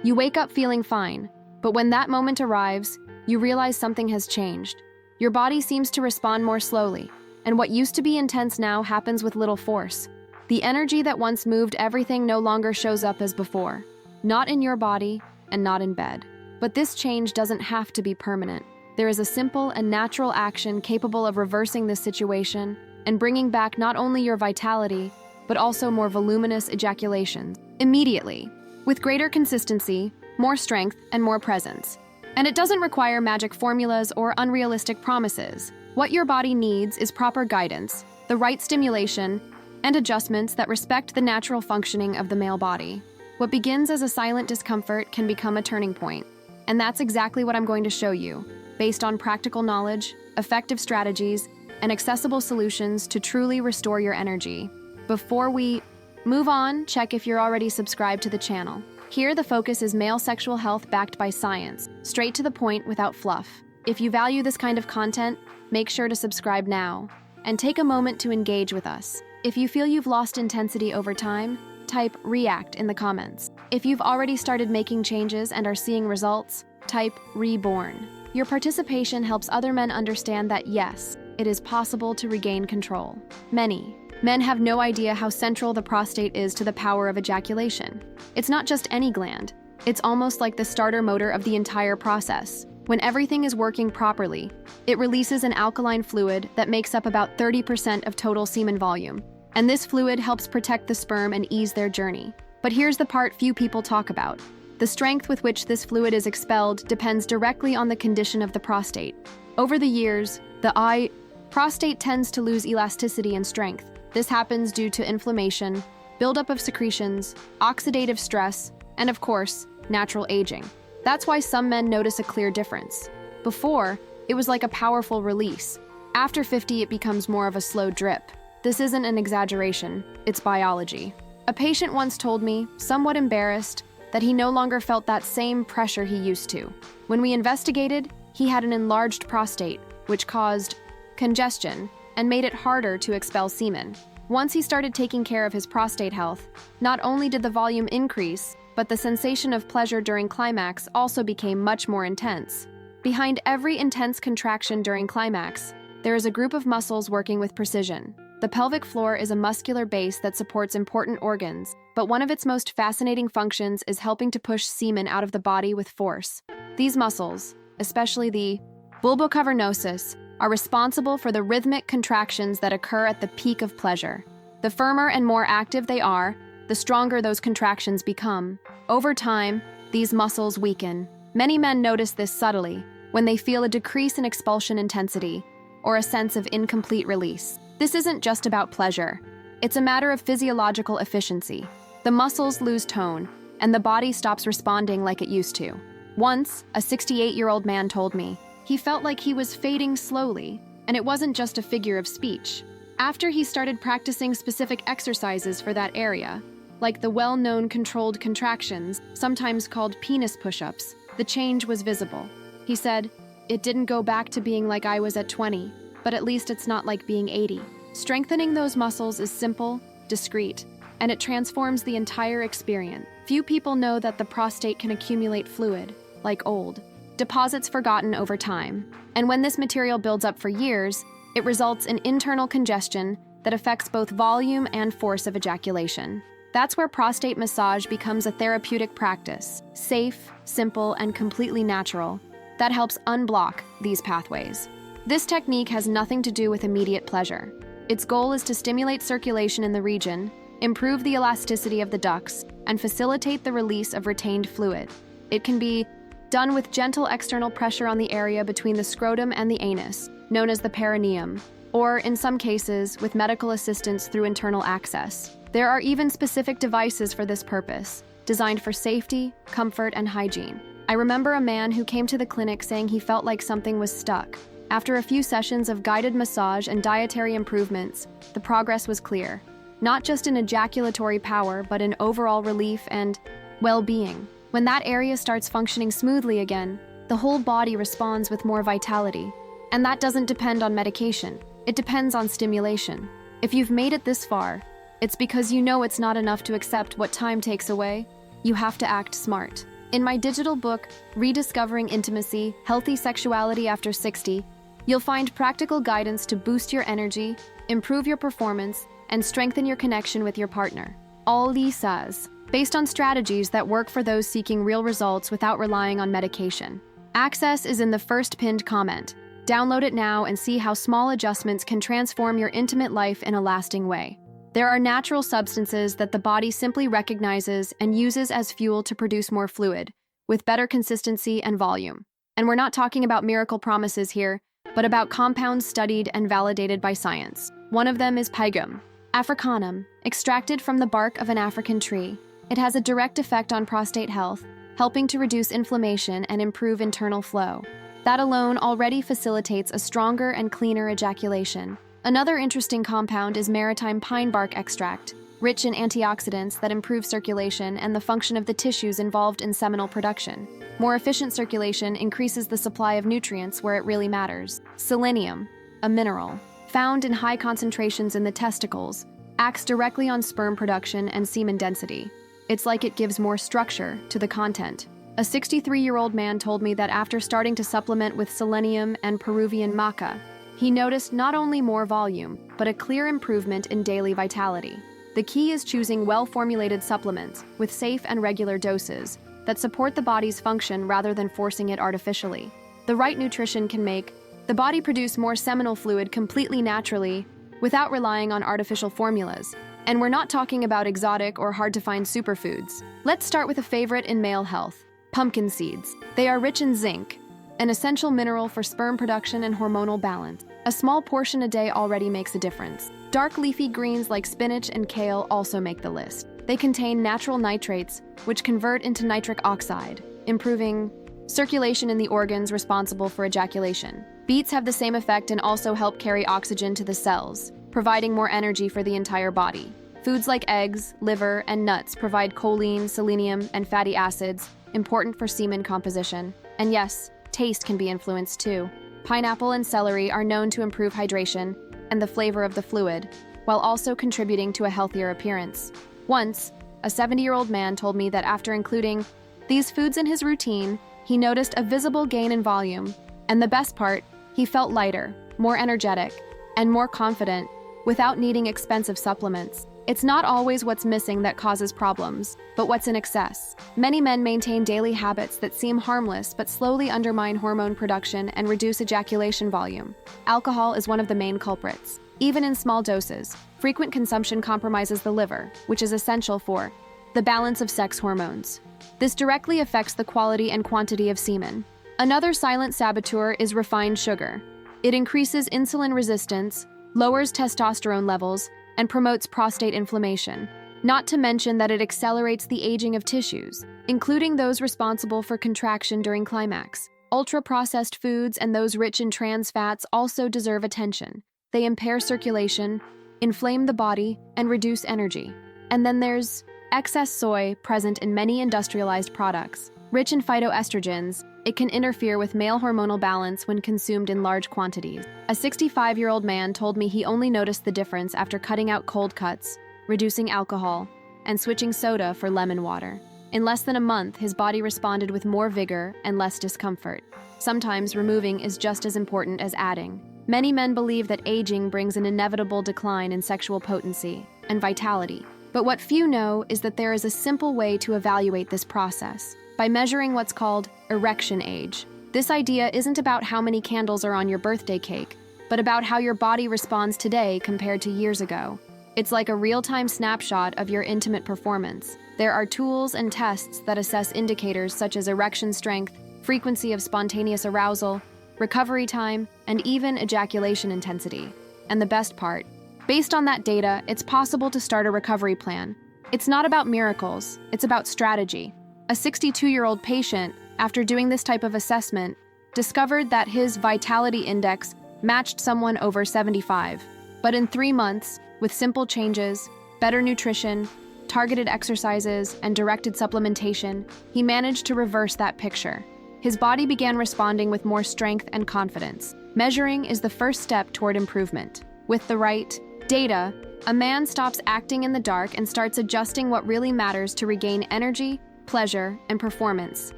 You wake up feeling fine, but when that moment arrives, you realize something has changed. Your body seems to respond more slowly, and what used to be intense now happens with little force. The energy that once moved everything no longer shows up as before. Not in your body, and not in bed. But this change doesn't have to be permanent. There is a simple and natural action capable of reversing this situation and bringing back not only your vitality, but also more voluminous ejaculations immediately, with greater consistency, more strength, and more presence. And it doesn't require magic formulas or unrealistic promises. What your body needs is proper guidance, the right stimulation, and adjustments that respect the natural functioning of the male body. What begins as a silent discomfort can become a turning point. And that's exactly what I'm going to show you, based on practical knowledge, effective strategies, and accessible solutions to truly restore your energy. Before we move on, check if you're already subscribed to the channel. Here, the focus is male sexual health backed by science, straight to the point without fluff. If you value this kind of content, make sure to subscribe now, and take a moment to engage with us. If you feel you've lost intensity over time, type react in the comments. If you've already started making changes and are seeing results, type reborn. Your participation helps other men understand that yes, it is possible to regain control. Many men have no idea how central the prostate is to the power of ejaculation. It's not just any gland. It's almost like the starter motor of the entire process. When everything is working properly, it releases an alkaline fluid that makes up about 30% of total semen volume. And this fluid helps protect the sperm and ease their journey. But here's the part few people talk about. The strength with which this fluid is expelled depends directly on the condition of the prostate. Over the years, the prostate tends to lose elasticity and strength. This happens due to inflammation, buildup of secretions, oxidative stress, and of course, natural aging. That's why some men notice a clear difference. Before, it was like a powerful release. After 50, it becomes more of a slow drip. This isn't an exaggeration, it's biology. A patient once told me, somewhat embarrassed, that he no longer felt that same pressure he used to. When we investigated, he had an enlarged prostate, which caused congestion and made it harder to expel semen. Once he started taking care of his prostate health, not only did the volume increase, but the sensation of pleasure during climax also became much more intense. Behind every intense contraction during climax, there is a group of muscles working with precision. The pelvic floor is a muscular base that supports important organs, but one of its most fascinating functions is helping to push semen out of the body with force. These muscles, especially the bulbocavernosus, are responsible for the rhythmic contractions that occur at the peak of pleasure. The firmer and more active they are, the stronger those contractions become. Over time, these muscles weaken. Many men notice this subtly when they feel a decrease in expulsion intensity or a sense of incomplete release. This isn't just about pleasure. It's a matter of physiological efficiency. The muscles lose tone, and the body stops responding like it used to. Once, a 68-year-old man told me, he felt like he was fading slowly, and it wasn't just a figure of speech. After he started practicing specific exercises for that area, like the well-known controlled contractions, sometimes called penis push-ups, the change was visible. He said, "It didn't go back to being like I was at 20, but at least it's not like being 80. Strengthening those muscles is simple, discreet, and it transforms the entire experience. Few people know that the prostate can accumulate fluid, like old deposits forgotten over time. And when this material builds up for years, it results in internal congestion that affects both volume and force of ejaculation. That's where prostate massage becomes a therapeutic practice, safe, simple, and completely natural, that helps unblock these pathways. This technique has nothing to do with immediate pleasure. Its goal is to stimulate circulation in the region, improve the elasticity of the ducts, and facilitate the release of retained fluid. It can be done with gentle external pressure on the area between the scrotum and the anus, known as the perineum, or in some cases, with medical assistance through internal access. There are even specific devices for this purpose, designed for safety, comfort, and hygiene. I remember a man who came to the clinic saying he felt like something was stuck. After a few sessions of guided massage and dietary improvements, the progress was clear. Not just in ejaculatory power, but in overall relief and well-being. When that area starts functioning smoothly again, the whole body responds with more vitality. And that doesn't depend on medication. It depends on stimulation. If you've made it this far, it's because you know it's not enough to accept what time takes away. You have to act smart. In my digital book, Rediscovering Intimacy, Healthy Sexuality After 60, you'll find practical guidance to boost your energy, improve your performance, and strengthen your connection with your partner. All Lisas, based on strategies that work for those seeking real results without relying on medication. Access is in the first pinned comment. Download it now and see how small adjustments can transform your intimate life in a lasting way. There are natural substances that the body simply recognizes and uses as fuel to produce more fluid, with better consistency and volume. And we're not talking about miracle promises here, but about compounds studied and validated by science. One of them is Pygum africanum, extracted from the bark of an African tree. It has a direct effect on prostate health, helping to reduce inflammation and improve internal flow. That alone already facilitates a stronger and cleaner ejaculation. Another interesting compound is maritime pine bark extract, rich in antioxidants that improve circulation and the function of the tissues involved in seminal production. More efficient circulation increases the supply of nutrients where it really matters. Selenium, a mineral, found in high concentrations in the testicles, acts directly on sperm production and semen density. It's like it gives more structure to the content. A 63-year-old man told me that after starting to supplement with selenium and Peruvian maca, he noticed not only more volume, but a clear improvement in daily vitality. The key is choosing well-formulated supplements with safe and regular doses that support the body's function rather than forcing it artificially. The right nutrition can make the body produce more seminal fluid completely naturally without relying on artificial formulas. And we're not talking about exotic or hard-to-find superfoods. Let's start with a favorite in male health, pumpkin seeds. They are rich in zinc, an essential mineral for sperm production and hormonal balance. A small portion a day already makes a difference. Dark leafy greens like spinach and kale also make the list. They contain natural nitrates, which convert into nitric oxide, improving circulation in the organs responsible for ejaculation. Beets have the same effect and also help carry oxygen to the cells, providing more energy for the entire body. Foods like eggs, liver, and nuts provide choline, selenium, and fatty acids, important for semen composition. And yes, taste can be influenced too. Pineapple and celery are known to improve hydration and the flavor of the fluid, while also contributing to a healthier appearance. Once, a 70-year-old man told me that after including these foods in his routine, he noticed a visible gain in volume, and the best part, he felt lighter, more energetic, and more confident without needing expensive supplements. It's not always what's missing that causes problems, but what's in excess. Many men maintain daily habits that seem harmless but slowly undermine hormone production and reduce ejaculation volume. Alcohol is one of the main culprits. Even in small doses, frequent consumption compromises the liver, which is essential for the balance of sex hormones. This directly affects the quality and quantity of semen. Another silent saboteur is refined sugar. It increases insulin resistance, lowers testosterone levels, and promotes prostate inflammation. Not to mention that it accelerates the aging of tissues, including those responsible for contraction during climax. Ultra-processed foods and those rich in trans fats also deserve attention. They impair circulation, inflame the body, and reduce energy. And then there's excess soy present in many industrialized products. Rich in phytoestrogens, it can interfere with male hormonal balance when consumed in large quantities. A 65-year-old man told me he only noticed the difference after cutting out cold cuts, reducing alcohol, and switching soda for lemon water. In less than a month, his body responded with more vigor and less discomfort. Sometimes removing is just as important as adding. Many men believe that aging brings an inevitable decline in sexual potency and vitality. But what few know is that there is a simple way to evaluate this process, by measuring what's called erection age. This idea isn't about how many candles are on your birthday cake, but about how your body responds today compared to years ago. It's like a real-time snapshot of your intimate performance. There are tools and tests that assess indicators such as erection strength, frequency of spontaneous arousal, recovery time, and even ejaculation intensity. And the best part, based on that data, it's possible to start a recovery plan. It's not about miracles, it's about strategy. A 62-year-old patient, after doing this type of assessment, discovered that his vitality index matched someone over 75. But in 3 months, with simple changes, better nutrition, targeted exercises, and directed supplementation, he managed to reverse that picture. His body began responding with more strength and confidence. Measuring is the first step toward improvement. With the right data, a man stops acting in the dark and starts adjusting what really matters to regain energy, pleasure, and performance.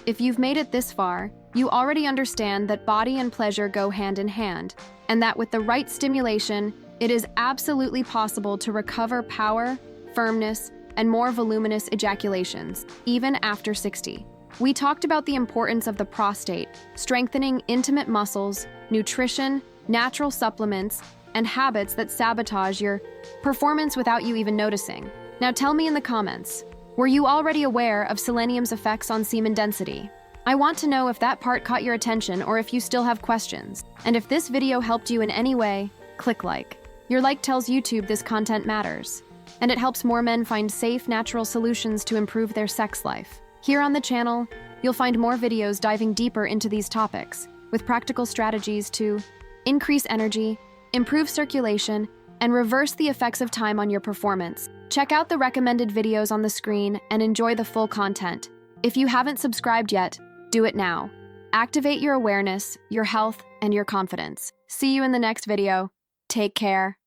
If you've made it this far, you already understand that body and pleasure go hand in hand, and that with the right stimulation, it is absolutely possible to recover power, firmness, and more voluminous ejaculations, even after 60. We talked about the importance of the prostate, strengthening intimate muscles, nutrition, natural supplements, and habits that sabotage your performance without you even noticing. Now tell me in the comments, were you already aware of selenium's effects on semen density? I want to know if that part caught your attention or if you still have questions. And if this video helped you in any way, click like. Your like tells YouTube this content matters, and it helps more men find safe, natural solutions to improve their sex life. Here on the channel, you'll find more videos diving deeper into these topics, with practical strategies to increase energy, improve circulation, and reverse the effects of time on your performance. Check out the recommended videos on the screen and enjoy the full content. If you haven't subscribed yet, do it now. Activate your awareness, your health, and your confidence. See you in the next video. Take care.